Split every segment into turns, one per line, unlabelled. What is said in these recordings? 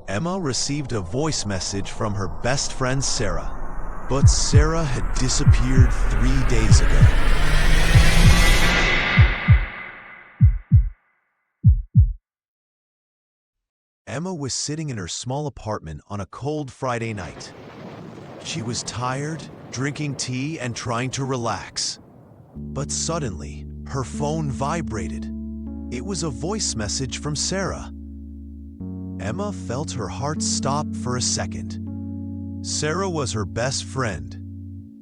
Emma received a voice message from her best friend Sarah. But Sarah had disappeared 3 days ago. Emma was sitting in her small apartment on a cold Friday night. She was tired, drinking tea and trying to relax. But suddenly, her phone vibrated. It was a voice message from Sarah. Emma felt her heart stop for a second. Sarah was her best friend,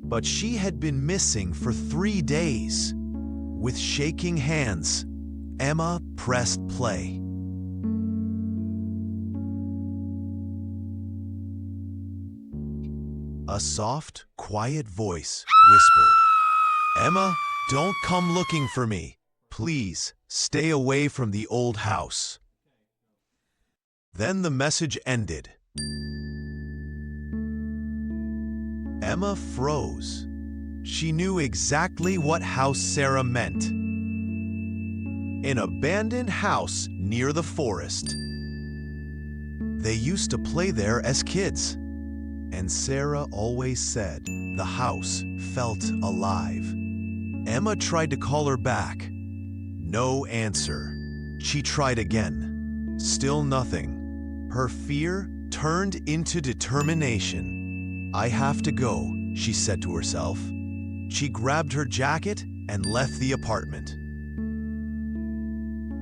but she had been missing for 3 days. With shaking hands, Emma pressed play. A soft, quiet voice whispered, "Emma, don't come looking for me. Please, stay away from the old house." Then the message ended. Emma froze. She knew exactly what house Sarah meant. An abandoned house near the forest. They used to play there as kids, and Sarah always said the house felt alive. Emma tried to call her back. No answer. She tried again. Still nothing. Her fear turned into determination. "I have to go," she said to herself. She grabbed her jacket and left the apartment.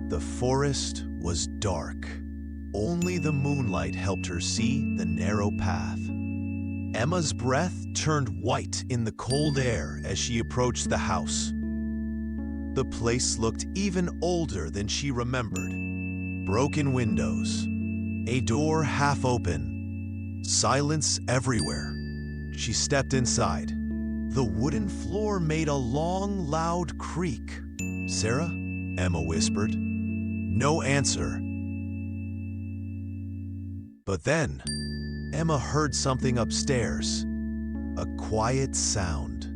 The forest was dark. Only the moonlight helped her see the narrow path. Emma's breath turned white in the cold air as she approached the house. The place looked even older than she remembered. Broken windows, a door half open, silence everywhere. She stepped inside. The wooden floor made a long, loud creak. "Sarah?" Emma whispered. No answer. But then, Emma heard something upstairs. A quiet sound,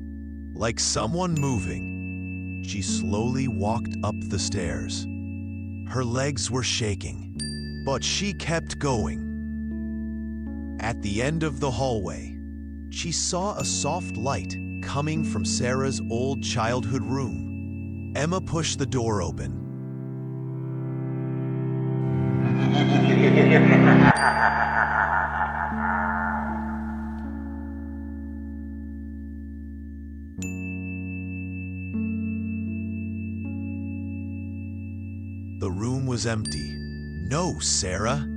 like someone moving. She slowly walked up the stairs. Her legs were shaking, but she kept going. At the end of the hallway, she saw a soft light coming from Sarah's old childhood room. Emma pushed the door open. The room was empty. No Sarah,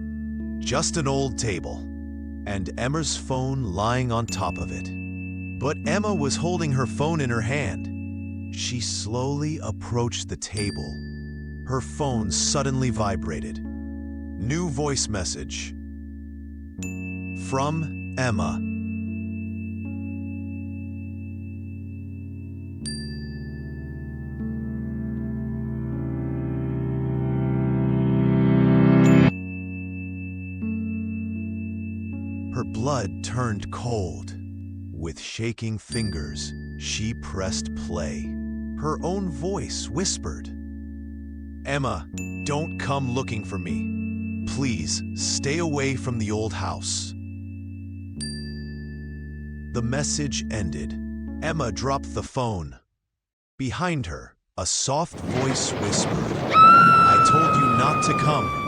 just an old table, and Emma's phone lying on top of it. But Emma was holding her phone in her hand. She slowly approached the table. Her phone suddenly vibrated. New voice message. From Emma. Her blood turned cold. With shaking fingers, she pressed play. Her own voice whispered, "Emma, don't come looking for me. Please, stay away from the old house." The message ended. Emma dropped the phone. Behind her, a soft voice whispered, "I told you not to come."